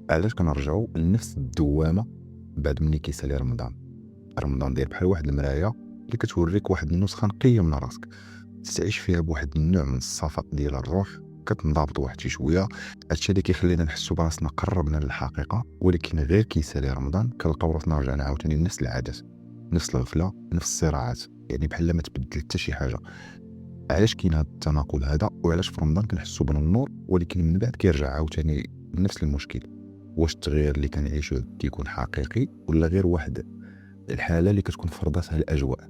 علاش كنرجعوا لنفس الدوامه بعد ملي كيسالي رمضان داير بحال واحد المرايه اللي كتوريك واحد النسخه نقيه من راسك، تعيش فيها بواحد النوع من الصفاء ديال الروح، كتنضبط واحد شي شويه. هادشي اللي كيخلينا نحسوا براسنا قربنا للحقيقه. ولكن غير كيسالي رمضان كنلقاو راسنا رجعنا عاوتاني لنفس العادات، نفس الغفله، نفس الصراعات، يعني بحال ما تبدل حتى شي حاجه. علاش كاين هذا التناقض هذا؟ وعلاش في رمضان كنحسوا بالنور ولكن من بعد كيرجع عاوتاني نفس المشكل؟ واش التغيير اللي كنعيشوه كيكون حقيقي ولا غير واحد الحاله اللي كتكون فرضتها الاجواء؟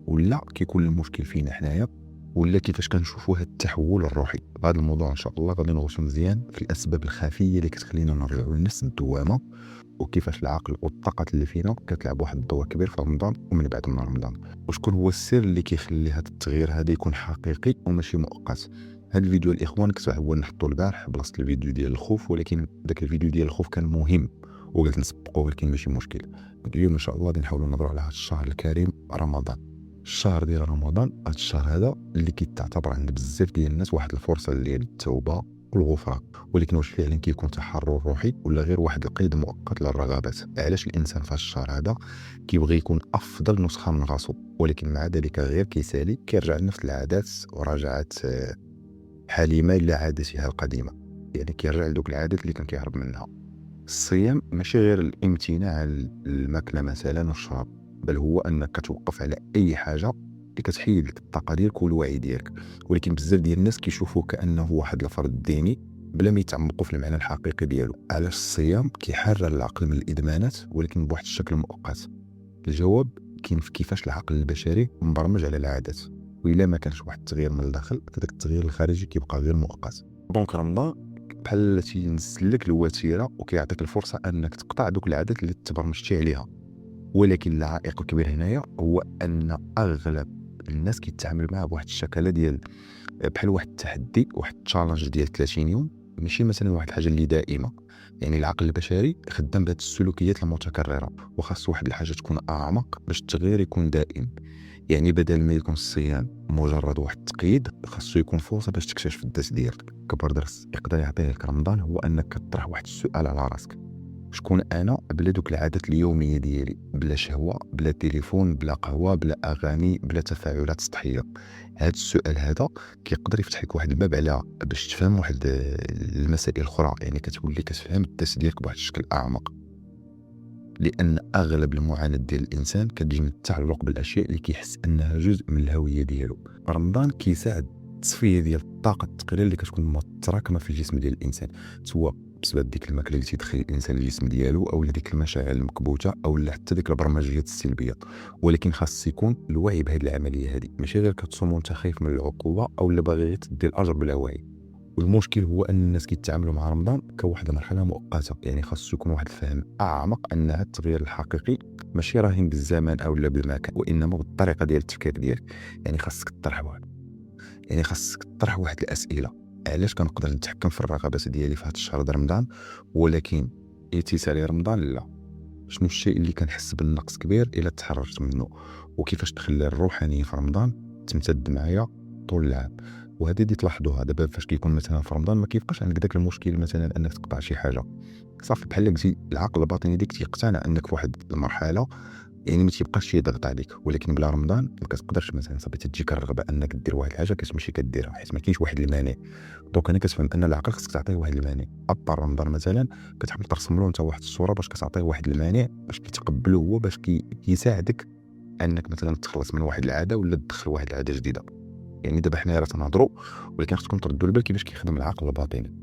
ولا كيكون المشكل فينا حنايا؟ ولا كيفاش كنشوفوا هذا التحول الروحي؟ هذا الموضوع ان شاء الله غادي نغوصوا مزيان في الاسباب الخفيه اللي كتخلينا نرجعوا لنفس الدوامه، وكيفاش العقل والطاقات اللي فينا كتلعب واحد الدور كبير في رمضان ومن بعد من رمضان، وشكون هو السر اللي كيخلي هذا التغيير هذا يكون حقيقي وماشي مؤقت. هذا الفيديو الاخوان كنت هو نحطو البارح بلاصه الفيديو ديال الخوف، ولكن ذاك الفيديو ديال الخوف كان مهم وقلت نسبقوه، ولكن ماشي مشكل. اليوم ان شاء الله غادي نحاولوا نهضروا على هذا الشهر الكريم رمضان. الشهر ديال رمضان، هذا الشهر هذا اللي كيتعتبر عند بزاف ديال الناس واحد الفرصه ديال التوبه والغفران، ولكن واش فعلا كيكون تحرر روحي ولا غير واحد القيد مؤقت للرغبات؟ علاش الانسان في الشهر هذا كيبغي يكون افضل نسخه من راسو، ولكن مع ذلك غير كيسالي كيرجع لنفس العادات ورجعت حليمه الى عادتها القديمه؟ يعني كيرجع لدوك العادات اللي كان كيهرب منها. الصيام ماشي غير الامتناع عن الماكله مثلا والشراب، بل هو انك كتوقف على اي حاجه اللي كتحيد لك الطاقه ديالك والوعي ديالك. ولكن بزاف ديال الناس كيشوفوه كانه واحد الفرض ديني بلا ما يتعمقوا في المعنى الحقيقي ديالو. علاش الصيام كيحرر العقل من الادمانات ولكن بواحد الشكل مؤقت؟ الجواب كاين في كيفاش العقل البشري مبرمج على العادات، وإلا ما كانش واحد التغيير من الداخل فداك التغيير الخارجي كيبقى غير مؤقت. دونك رمضان بحال تينزل لك الوتيره وكيعطيك الفرصه انك تقطع دوك العادات اللي تبرمجتي عليها. ولكن العائق الكبير هنايا هو ان اغلب الناس كيتعامل معها بواحد الشكل ديال بحال واحد التحدي، واحد التشالنج ديال 30 يوم، ماشي مثلا واحد الحاجه اللي دائمه. يعني العقل البشري خدام بهذه السلوكيات المتكرره، وخاص واحد الحاجه تكون اعمق باش التغيير يكون دائم. يعني بدل ما يكون الصيام مجرد واحد التقييد، خاصو يكون فرصه باش تكتشف الذات ديالك. كبر درس يقدر يعطيه لك رمضان هو انك كطرح واحد السؤال على راسك: شكون انا بلا دوك العادات اليوميه ديالي، بلا شهوه، بلا تليفون، بلا قهوه، بلا اغاني، بلا تفاعلات سطحيه؟ هذا السؤال هذا كيقدر يفتح لك واحد الباب على باش تفهم واحد المسائل الاخرى، يعني كتولي كتفهم الذات ديالك بواحد الشكل اعمق. لان اغلب المعاناه ديال الانسان كتجي من التعلق بالاشياء اللي كيحس انها جزء من الهويه ديالو. رمضان كيساعد التصفيه ديال الطاقه الثقيله اللي كتكون متراكمه في الجسم ديال الانسان، سواء بسبب ديك الماكله اللي تيدخل الانسان الجسم ديالو، او ديك المشاعر المكبوته، او حتى ديك البرمجيات السلبيه. ولكن خاص يكون الوعي بهذه العمليه هذه، ماشي غير كتصوم وانت خايف من العقوبه او اللي باغي تدي الاجر بلا وعي. والمشكل هو ان الناس كيتعاملوا مع رمضان كواحد مرحله مؤقته، يعني خاص يكون واحد الفهم اعمق ان هذا التغيير الحقيقي ماشي راهن بالزمان او بالمكان، وانما بالطريقه ديال التفكير ديالك. يعني خاصك تطرح واحد الاسئله: علاش كنقدر نتحكم في الرغبات ديالي في هذا الشهر د رمضان ولكن يتسالي رمضان لا؟ شنو الشيء اللي كنحس بالنقص كبير الا تحررت منه؟ وكيفاش تخلي الروحانيه في رمضان تمتد معايا طول العام؟ وهذه دي تلاحظوها دابا فاش كيكون مثلا في رمضان ما كيبقاش عندك داك المشكل مثلا انك تقطع شي حاجه، صافي بحال قلتي العقل الباطني ديك تيقتنع انك في واحد المرحله يعني ما تيبقاش يضغط عليك. ولكن بلا رمضان ما كتقدرش مثلا صافي تجيك الرغبه انك دير واحد الحاجه كتمشي كديرها حيت ما كاينش واحد المانع. دونك انا كتفهم ان العقل خصك تعطيه واحد المانع. ابطال رمضان مثلا كتحاول ترسم له انت واحد الصوره باش كتعطيه واحد المانع باش كيتقبلو هو، باش كيساعدك انك مثلا تخلص من واحد العاده ولا تدخل واحد العاده جديده. يعني دابا حنا راه تنهضروا، ولكن خصكم تردوا البال كيفاش كيخدم العقل الباطني.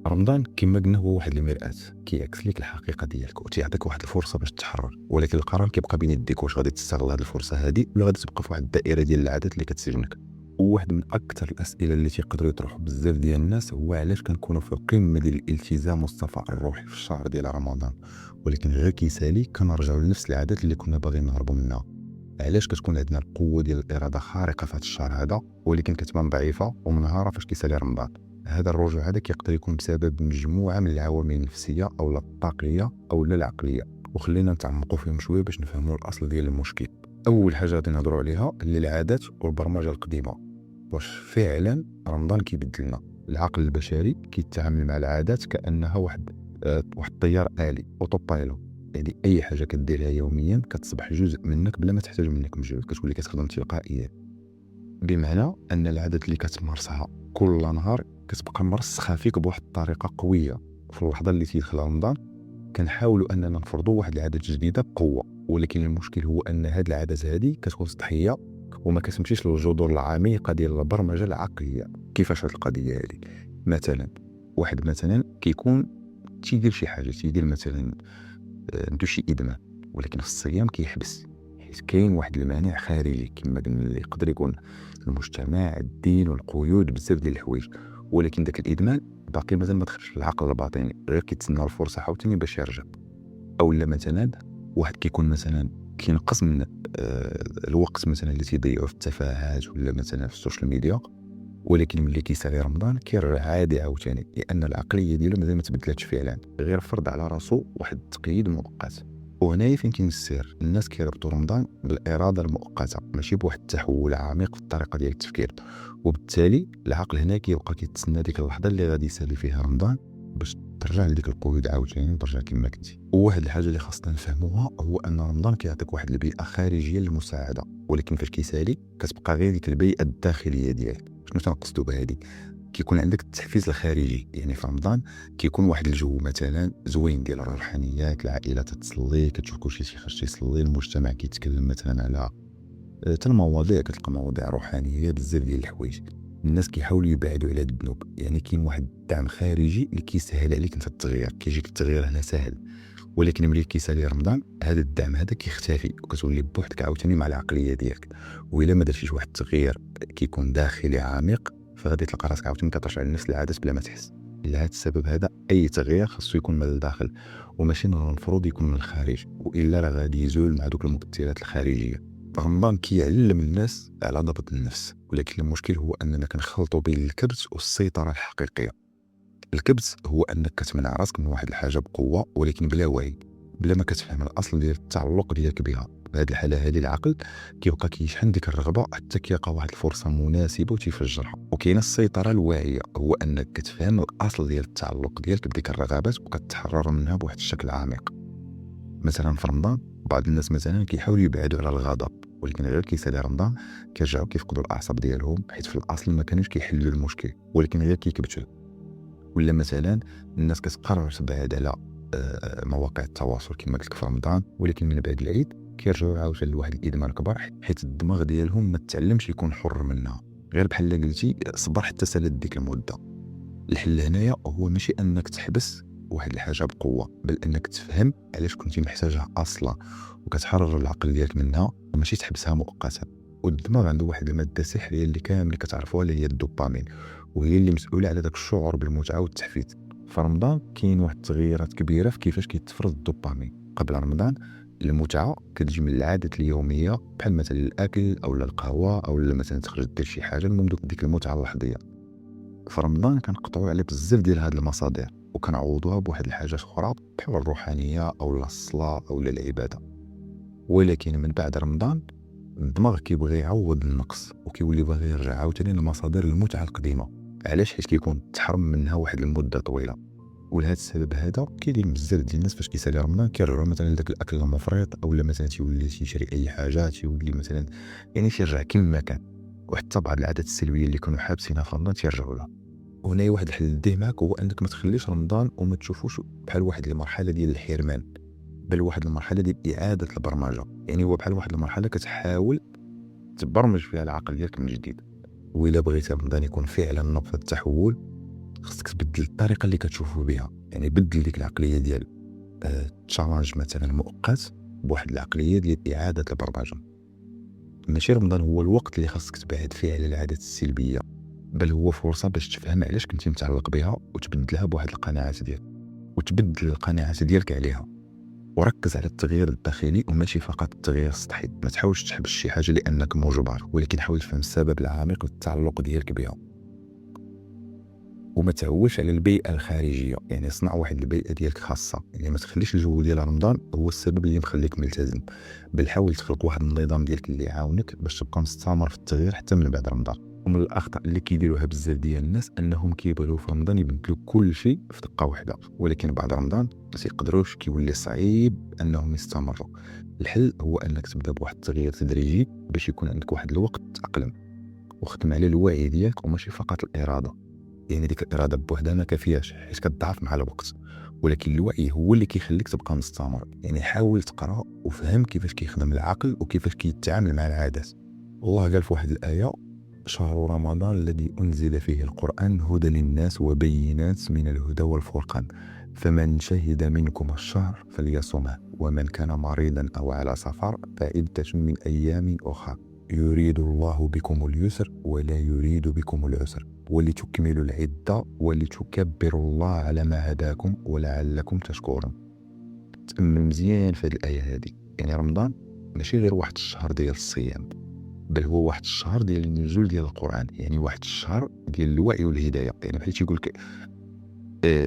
رمضان كما قلنا هو واحد المرآة، كيعكس لك الحقيقه ديالك وتيعطيك واحد الفرصه باش تحرر، ولكن القرار كيبقى بين يديك واش غادي تستغل هذه الفرصه هذه ولا غادي تبقى في واحد الدائره ديال العادات اللي كتسجنك. وواحد من اكثر الاسئله اللي تيقدروا يطرحوا بزاف ديال الناس هو علاش كنكونوا في القمه ديال الالتزام والصفاء الروحي في الشهر ديال رمضان ولكن غير كيسالي كنرجعوا لنفس العادات اللي كنا باغيين نهربوا منها؟ علاش كتكون عندنا القوه ديال الاراده خارقه في هذا الشهر هذا ولكن كتبان ضعيفه ومنهاره فاش كيسالي رمضان؟ هذا الرجوع هذا كيقدر يكون بسبب مجموعه من العوامل النفسيه او الطاقيه او العقليه، وخلينا نتعمقوا فيهم شويه باش نفهموا الاصل ديال المشكل. اول حاجه غادي نهضروا عليها اللي العادات والبرمجه القديمه. واش فعلا رمضان كيبدلنا؟ العقل البشري كيتعامل مع العادات كانها واحد الطيار آلي اوتو بايلوت. يعني اي حاجه كديرها يوميا كتصبح جزء منك بلا ما تحتاج منك مجهود، كتولي كتخدم تلقائيا. بمعنى ان العادات اللي كتمارسها كل نهار كتبقى مرسخه فيك بواحد الطريقه قويه. في اللحظه اللي تيدخل رمضان كنحاولوا اننا نفرضوا واحد العادات جديده بقوه، ولكن المشكل هو ان هاد العادات هذه كتكون سطحيه وما كتمشيش للجذور العميقه ديال البرمجه العقليه. كيفاش هاد القضيه هذه؟ مثلا واحد مثلا كيكون تيدير شي حاجه، تيدير مثلا عنده شي ادمان، ولكن في الصيام كيحبس حيت كاين واحد المانع خارجي كما قلنا اللي يقدر يكون المجتمع، الدين والقيود، بزاف ديال الحوايج. ولكن داك الادمان باقي مازال ما دخلش في العقل الباطني، غير كيتسنى الفرصه عاوتاني باش يرجع. او لا مثلا واحد كيكون مثلا كينقص من الوقت مثلا اللي تيضيعوا في التفاهات ولا مثلا في السوشيال ميديا، ولكن ملي كيسالي رمضان كيرجع عادي عاوتاني، لان العقليه ديالو مازال ما تبدلاتش فعلا، غير فرض على راسو واحد التقييد مؤقت. وهنايا فين كاين السر، الناس كيربطوا رمضان بالاراده المؤقته ماشي بواحد التحول عميق في الطريقه ديال التفكير. وبالتالي العقل هنا كيبقى كيتسنى ديك اللحظه اللي غادي يسالي فيها رمضان باش ترجع لديك القيود عاوتاني وترجع كما كنتي. وواحد الحاجه اللي خاصنا نفهموها هو ان رمضان كيعطيك واحد البيئه خارجيه للمساعده، ولكن فاش كيسالي كتبقى غير ديك البيئه الداخليه ديالك. شنو تنقصدوا بهذه؟ كيكون عندك التحفيز الخارجي، يعني في رمضان كيكون واحد الجو مثلا زوين ديال الروحانيات، العائله تتصلي، كتشوف كلشي تيخرج يصلي، المجتمع كيتكلم مثلا على حتى المواضيع، كتلقى مواضيع روحانيه بزاف ديال الحوايج. الناس كيحاولوا يبعدوا على الذنوب، يعني كاين واحد الدعم خارجي اللي كيسهل عليك انت التغيير، كيجيك التغيير هنا سهل. ولكن ملي كيسالي رمضان هذا الدعم هذا كيختفي وكتولي بوحدك عاوتاني مع العقليه ديالك. والا ما درتيش واحد التغيير كيكون داخلي عميق فغادي تلقى راسك عاوتاني كترجع لنفس العادات بلا ما تحس. لهذا السبب هذا اي تغيير خاصو يكون من الداخل وماشي من المفروض يكون من الخارج، والا راه غادي يزول مع دوك المؤثرات الخارجيه. رمضان كيعلم الناس على ضبط النفس، ولكن المشكل هو اننا كنخلطوا بين الكبت والسيطره الحقيقيه. الكبت هو انك كتمنع راسك من واحد الحاجه بقوه ولكن بلا وعي، بلا ما كتفهم الاصل ديال التعلق ديالك بها. بهذه الحاله هذه العقل كيبقى كيشحن ديك الرغبه حتى كيلقى واحد الفرصه مناسبه وتيفجرها. وكاينه السيطره الواعيه، هو انك كتفهم الاصل ديال التعلق ديالك بديك الرغبات وكتحرر منها بواحد الشكل عميق. مثلا في رمضان بعض الناس مثلا كيحاولوا يبعدوا على الغضب، ولكن غير كيسالي رمضان كيرجعوا كيفقدوا الاعصاب ديالهم، حيت في الاصل ما كانوش كيحلوا المشكل ولكن غير كيكبتوا. ولا مثلا الناس كتقرر تبعد على مواقع التواصل كما قلت لك في رمضان، ولكن من بعد العيد كيرجعوا عاوتاني لواحد الادمان كبر، حيت الدماغ ديالهم ما تعلمش يكون حر منها. غير بحال قلتي صبر حتى سالت ديك المده. الحل هنايا هو ماشي انك تحبس واحد الحاجه بقوه، بل انك تفهم علاش كنتي محتاجها اصلا وكتحرر العقل ديالك منها وماشي تحبسها مؤقتا. والدماغ عنده واحد الماده سحريه اللي كامل كتعرفوها اللي هي الدوبامين، وهي اللي مسؤوله على داك الشعور بالمتعه والتحفيز. في رمضان كاين واحد التغييرات كبيره في كيفاش كيتفرز الدوبامين. قبل رمضان المتعه كتجي من العادات اليوميه بحال مثلا الاكل او القهوه او مثلا تخرج دير شي حاجه، المهم ديك المتعه اللحظيه. في رمضان كنقطعوا على بزاف ديال هاد المصادر وكنعوضوها بواحد الحاجات اخرى بحال الروحانيه او الصلاه او العباده. ولكن من بعد رمضان الدماغ كيبغي يعوض النقص وكيولي باغي يرجع عاوتاني لمصادر المتعه القديمه. علاش؟ حيت كيكون تحرم منها واحد المده طويله. ولهذا السبب هذا كاينين بزاف ديال الناس فاش كيسالي رمضان كيرجعوا مثلا لذاك الاكل المفرط، اولا مثلا تيولي تيشري اي حاجه، تيولي مثلا يعني تيرجع كما كان. وحتى بعض العادات السلبيه اللي كانوا حابسينها في رمضان تيرجعوا لها. وهنا واحد الحل نديه معك هو انك ما تخليش رمضان وما تشوفوش بحال واحد المرحله ديال الحرمان، بل واحد المرحله ديال اعاده البرمجه. يعني هو بحال واحد المرحله كتحاول تبرمج فيها العقل ديالك من جديد. وإلا بغيتي رمضان يكون فعلا نقطه تحول خصك تبدل الطريقه اللي كتشوفوا بها، يعني بدل ديك العقليه ديال تشالنج مثلا مؤقت بواحد العقليه ديال اعاده البرمجه. ماشي رمضان هو الوقت اللي خاصك تبعد فيه على العادات السلبيه، بل هو فرصه باش تفهم علاش كنتي متعلق بها وتبدلها بواحد القناعات ديالك، وتبدل القناعات ديالك عليها. وركز على التغيير الداخلي وماشي فقط التغيير السطحي. ما تحاولش تحبس شي حاجه لانك مجبر، ولكن حاول تفهم السبب العميق للتعلق ديالك بها. وما تعولش على البيئه الخارجيه، يعني صنع واحد البيئه ديالك خاصه. يعني ما تخليش الجو ديال رمضان هو السبب اللي مخليك ملتزم، بل حاول تخلق واحد النظام ديالك اللي يعاونك باش تبقى مستمر في التغيير حتى من بعد رمضان. ومن الاخطاء اللي كيديروها بزاف ديال الناس انهم كيبغيو في رمضان يبدلوا كل شيء في دقه واحده، ولكن بعد رمضان ما تيقدروش، كيولي صعيب انهم يستمروا. الحل هو انك تبدا بواحد التغيير تدريجي باش يكون عندك واحد الوقت تاقلم وخدم على الوعي ديالك وماشي فقط الاراده. يعني ديك الاراده بوحدها ما كافياش حيت كتضعف مع الوقت، ولكن الوعي هو اللي كيخليك تبقى مستمر. يعني حاول تقرا وفهم كيفاش كيخدم العقل وكيفاش كيتعامل مع العادات. الله قال في واحد الايه: شهر رمضان الذي أنزل فيه القرآن هدى للناس وبينات من الهدى والفرقان فمن شهد منكم الشهر فليصمه ومن كان مريضا أو على سفر فعدة من أيام أخرى يريد الله بكم اليسر ولا يريد بكم العسر ولتكملوا العدة ولتكبروا الله على ما هداكم ولعلكم تشكرون. تأمل مزيان في هذه الآية هذه. يعني رمضان ماشي غير واحد الشهر ديال الصيام، بل هو واحد الشهر ديال النزول ديال القرآن. يعني واحد الشهر ديال الوعي والهداية. يعني بحال تيقول لك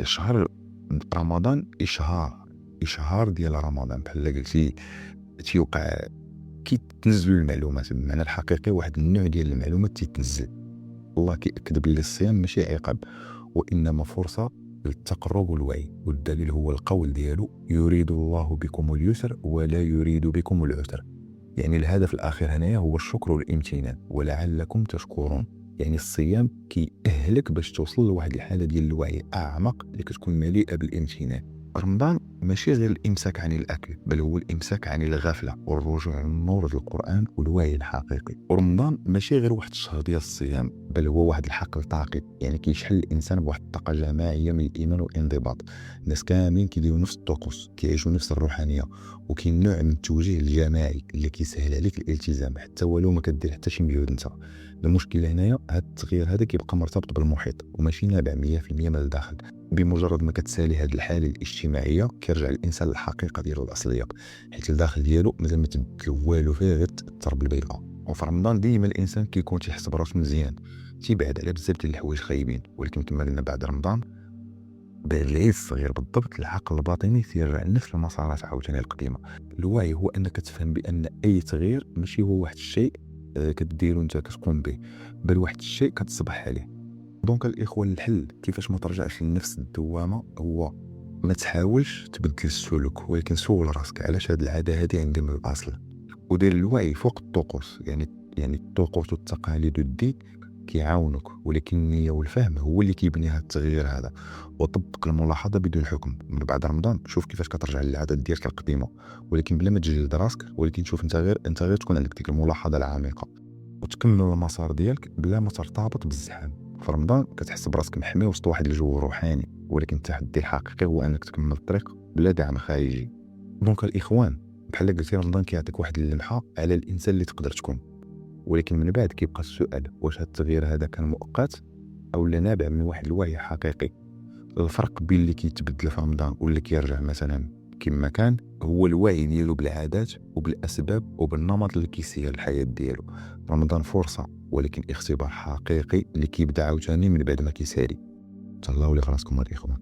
شهر رمضان إشهار ديال رمضان. بحال قلتي تيوقع كي تنزلوا المعلومات بمعنى الحقيقي، واحد النوع ديال المعلومات تيتنزل. الله كيأكد بلي الصيام ماشي عقاب وإنما فرصة للتقرب والوعي، والدليل هو القول ديالو: يريد الله بكم اليسر ولا يريد بكم العسر. يعني الهدف الأخير هنايا هو الشكر والامتنان ولعلكم تشكرون. يعني الصيام كيأهلك باش توصل لواحد الحالة ديال الوعي أعمق اللي كتكون مليئة بالامتنان. رمضان ماشي غير الإمساك عن الأكل، بل هو الإمساك عن الغفلة والرجوع للنور ديال القرآن والوعي الحقيقي. ورمضان ماشي غير واحد الشهر ديال الصيام، بل هو واحد الحقل طاقي. يعني كيشحن الإنسان بواحد الطاقة جماعية من الإيمان والانضباط. الناس كاملين كيديروا نفس الطقوس، كيعيشوا نفس الروحانية، وكاين نوع من التوجيه الجماعي اللي كيسهل عليك الالتزام حتى ولو ما كدير حتى شي مجهود انت. المشكل هنايا هذا التغيير هذا كيبقى مرتبط بالمحيط وماشي نابع 100% من الداخل. بمجرد ما كتسالي هذه الحاله الاجتماعيه كيرجع الانسان للحقيقه ديالو الاصليه، حيت الداخل ديالو مازال ما تبدل والو فيه، غير تضرب البيضه. وفي رمضان ديما الانسان كيكون تيحس براسو مزيان، تيبعد على بزاف ديال الحوايج خايبين. ولكن كما قلنا بعد رمضان بالعيد الصغير بالضبط العقل الباطني تيرجع نفس المسارات عاوتاني القديمه. الوعي هو انك تفهم بان اي تغيير ماشي هو واحد الشيء كديرو انت كتقوم به، بل واحد الشيء كتصبح عليه. دونك الاخوان الحل كيفاش ما ترجعش لنفس الدوامه هو ما تحاولش تبدل السلوك، ولكن سول راسك علاش هاد العاده هادي عندي من الاصل، ودير الوعي فوق الطقوس. يعني الطقوس والتقاليد والدين كيعاونوك، ولكن النية والفهم هو اللي كيبني هذا التغيير هذا. وطبق الملاحظة بدون حكم. من بعد رمضان شوف كيفاش كترجع للعادات ديالك القديمة، ولكن بلا ما تجلد راسك، ولكن شوف انت غير تكون عندك ديك الملاحظة العميقة وتكمل المسار ديالك بلا ما ترتبط بالزحام. في رمضان كتحس براسك محمي وسط واحد الجو روحاني، ولكن التحدي الحقيقي هو انك تكمل الطريق بلا دعم خارجي. دونك الاخوان بحال قلتي رمضان كيعطيك واحد اللمحة على الانسان اللي تقدر تكون، ولكن من بعد كيبقى السؤال: واش هذا التغيير هذا كان مؤقت او لا نابع من واحد الوعي حقيقي؟ الفرق بين اللي كيتبدل في رمضان واللي كيرجع مثلا كما كان هو الوعي ديالو بالعادات وبالاسباب وبالنمط اللي كيسير الحياه ديالو. رمضان فرصه، ولكن اختبار حقيقي اللي كيبدا عاوتاني من بعد ما كيسالي. تهلاو لي راسكم الاخوان.